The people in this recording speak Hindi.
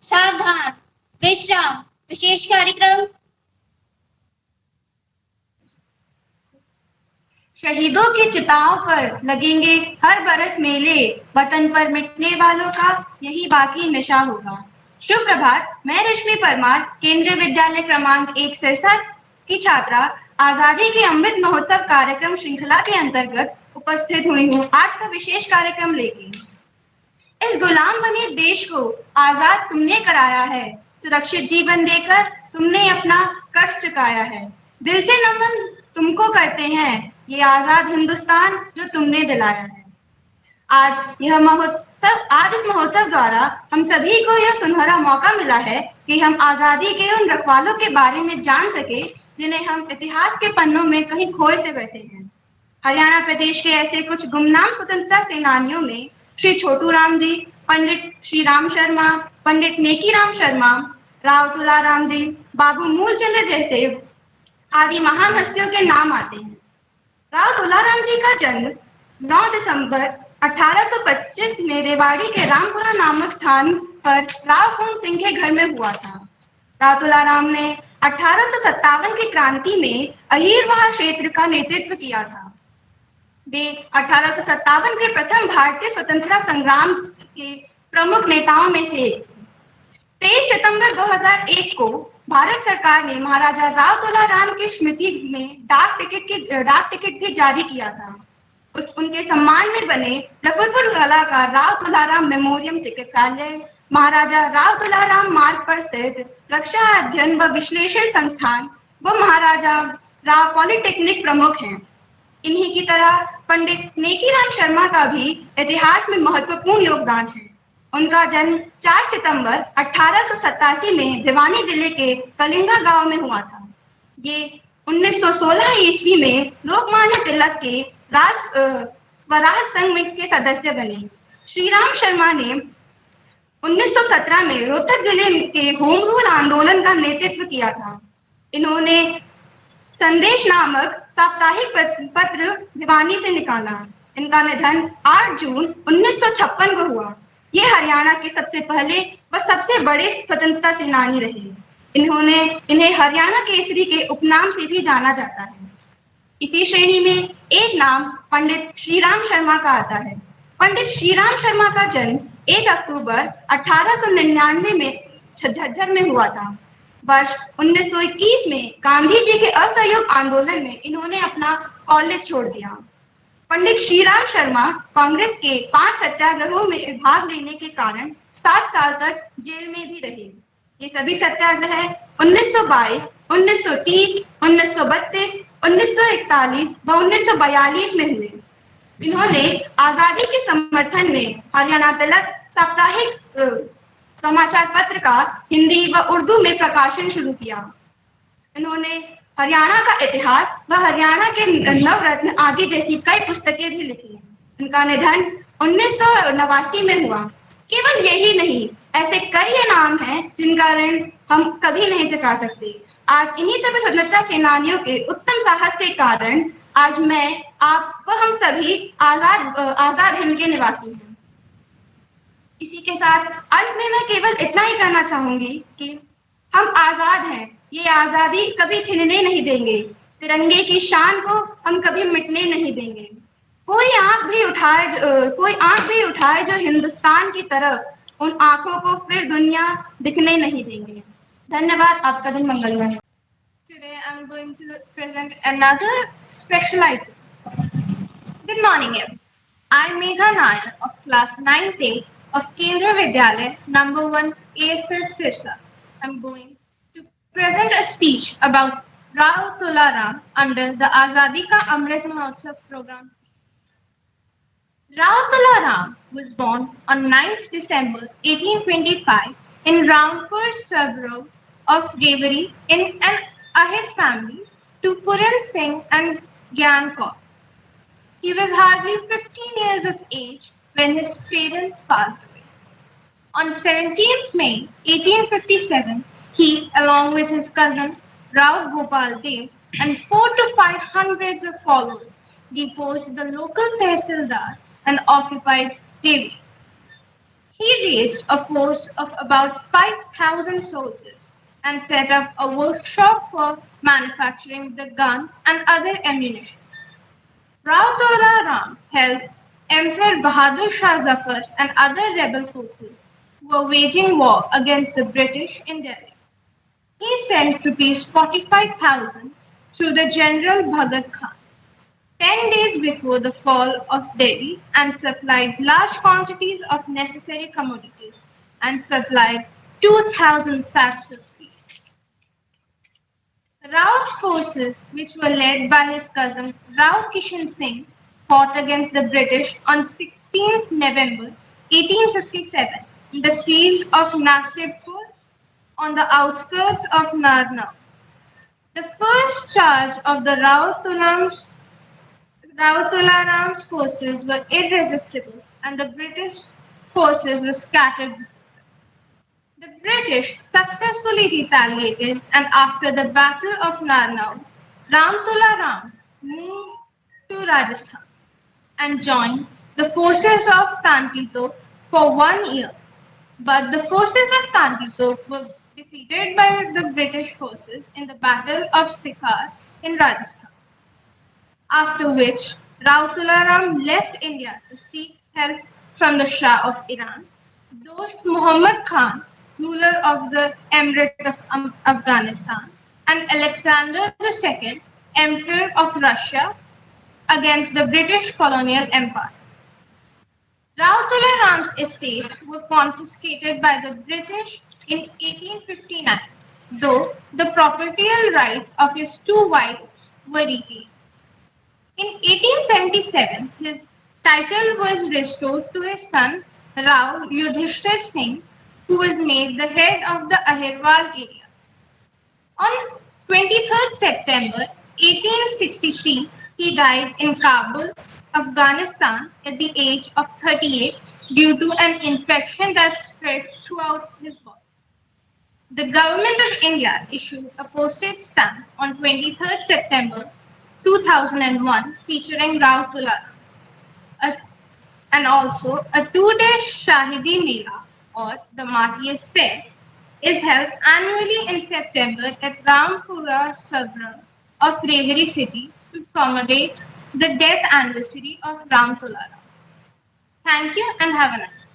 सावधान, विश्राम, विशेष कार्यक्रम। शहीदों की चिताओं पर लगेंगे हर बरस मेले, वतन पर मिटने वालों का यही बाकी नशा होगा। शुभ प्रभात, मैं रश्मि परमार, केंद्रीय विद्यालय क्रमांक 1 सिरसा की छात्रा आजादी के अमृत महोत्सव कार्यक्रम श्रृंखला के अंतर्गत उपस्थित हुई हूँ आज का विशेष कार्यक्रम लेके। इस गुलाम बने देश को आजाद तुमने कराया है, सुरक्षित जीवन देकर तुमने अपना कर्ज चुकाया है। दिल से नमन तुमको करते हैं, ये आजाद हिंदुस्तान जो तुमने दिलाया है। आज इस महोत्सव द्वारा हम सभी को यह सुनहरा मौका मिला है कि हम आजादी के उन रखवालों के बारे में जान सके जिन्हें हम इतिहास के पन्नों में कहीं खोए से बैठे हैं। हरियाणा प्रदेश के ऐसे कुछ गुमनाम स्वतंत्रता सेनानियों में श्री छोटू राम जी, पंडित श्री राम शर्मा, पंडित नेकीराम शर्मा, राव तुलाराम जी, बाबू मूलचंद जैसे आदि महान हस्तियों के नाम आते हैं। राव तुलाराम जी का जन्म 9 दिसंबर 1825 में रेवाड़ी के रामपुरा नामक स्थान पर राव पूर्ण सिंह के घर में हुआ था। राव तुलाराम ने 1857 की क्रांति में अहीरवाह क्षेत्र का नेतृत्व किया था। वे 1857 के प्रथम भारतीय स्वतंत्रता संग्राम के प्रमुख नेताओं में से एक। 23 सितंबर 2001 को भारत सरकार ने महाराजा राव तुलाराम की स्मृति में डाक टिकट भी जारी किया था। उनके सम्मान में बने लखनपुर कला का राव तुलाराम मेमोरियम चिकित्सालय, महाराजा राव तुलाराम मार्ग पर स्थित रक्षा अध्ययन व विश्लेषण संस्थान व महाराजा राव पॉलिटेक्निक प्रमुख हैं। इन्हीं की तरह पंडित नेकीराम शर्मा का भी इतिहास में महत्वपूर्ण योगदान है। उनका जन्म 4 सितंबर 1887 में भिवानी जिले के कलिंगा गांव में हुआ था। ये 1916 ईस्वी में लोकमान्य तिलक के स्वराज संघ के सदस्य बने। श्री राम शर्मा ने 1917 में रोहतक जिले के होम रूल आंदोलन का नेतृत्व किया था। इन्होंने संदेश नामक साप्ताहिक पत्र भिवानी से निकाला। इनका निधन 8 जून 1956 को हुआ। ये हरियाणा के सबसे पहले व सबसे बड़े स्वतंत्रता सेनानी रहे। इन्हें हरियाणा केसरी के उपनाम से भी जाना जाता है। इसी श्रेणी में एक नाम पंडित श्रीराम शर्मा का आता है। पंडित श्रीराम शर्मा का जन्म 1 अक्टूबर 1899 में झज्जर में हुआ था। वर्ष 1921 में गांधी जी के असहयोग आंदोलन में इन्होंने अपना कॉलेज छोड़ दिया। पंडित श्रीराम शर्मा कांग्रेस के 5 सत्याग्रहों में भाग लेने के कारण 7 साल तक जेल में भी रहे। ये सभी सत्याग्रह 1922, 1930, 1932, 1941 व 1942 में हुए। इन्होंने आजादी के समर्थन में हरियाणा तिलक साप्ताहिक समाचार पत्र का हिंदी व उर्दू में प्रकाशन शुरू किया। इन्होंने हरियाणा का इतिहास व हरियाणा के नवरत्न आदि जैसी कई पुस्तकें भी लिखी हैं। उनका निधन 1989 में हुआ। केवल यही नहीं, ऐसे कई नाम हैं जिनका ऋण हम कभी नहीं चुका सकते। आज इन्हीं सभी स्वतंत्रता सेनानियों के उत्तम साहस के कारण आज मैं, आप व हम सभी आजाद हिंद के निवासी हैं। इसी के साथ अंत में मैं केवल इतना ही कहना चाहूंगी कि हम आजाद हैं। ये आजादी कभी छीनने नहीं देंगे। तिरंगे की शान को हम कभी मिटने नहीं देंगे। कोई आंख भी उठाए जो हिंदुस्तान की तरफ, उन आंखों को फिर दुनिया दिखने नहीं देंगे। धन्यवाद। आपका दिन मंगलमय हो। Today I'm going to present another special item. Good morning, everyone. I'm Megha Nair of class 9th A of Kendriya Vidyalaya number 1 AFS Sirsa. I'm going to present a speech about Rao Tularam under the Azadi Ka Amrit Mahotsav program. Rao Tularam was born on 9th December 1825 in Rampur suburb of Rewari in an Ahir family to Puran Singh and Gyan Kaur. He was hardly 15 years of age when his parents passed away. On 17th May 1857, he, along with his cousin Rao Gopal Dev and 400 to 500 of followers, deposed the local Tehsildar and occupied Devi. He raised a force of about 5,000 soldiers and set up a workshop for manufacturing the guns and other ammunition. Rao Tola Ram helped Emperor Bahadur Shah Zafar and other rebel forces who were waging war against the British in Delhi. He sent rupees 45,000 to the General Bhagat Khan 10 days before the fall of Delhi and supplied large quantities of necessary commodities and supplied 2,000 sacks of tea. Rao's forces, which were led by his cousin Rao Kishan Singh, fought against the British on 16th November 1857 in the field of Nasibpur on the outskirts of Narnaul. The first charge of the Rao Tularam's forces were irresistible and the British forces were scattered. The British successfully retaliated and after the Battle of Narnaul, Ram Tula Ram moved to Rajasthan and joined the forces of Tantito for 1 year. But the forces of Tantito were defeated by the British forces in the Battle of Sikar in Rajasthan. After which, Rao Tularam left India to seek help from the Shah of Iran, Dost Muhammad Khan, ruler of the Emirate of Afghanistan, and Alexander II, Emperor of Russia, against the British colonial empire. Rao Tularam's estates were confiscated by the British in 1859, though the propertial rights of his two wives were retained. In 1877, his title was restored to his son Rao Yudhishthir Singh, who was made the head of the Ahirwal area. On 23rd September 1863, he died in Kabul, Afghanistan at the age of 38 due to an infection that spread throughout his body. The Government of India issued a postage stamp on 23rd September 2001 featuring Rao Tularam. And also a 2-day Shahidi Mela or the Martyrs Fair is held annually in September at Rampura Sabra of Reveri city to commemorate the death anniversary of Ram Tularam. Thank you and have a nice day.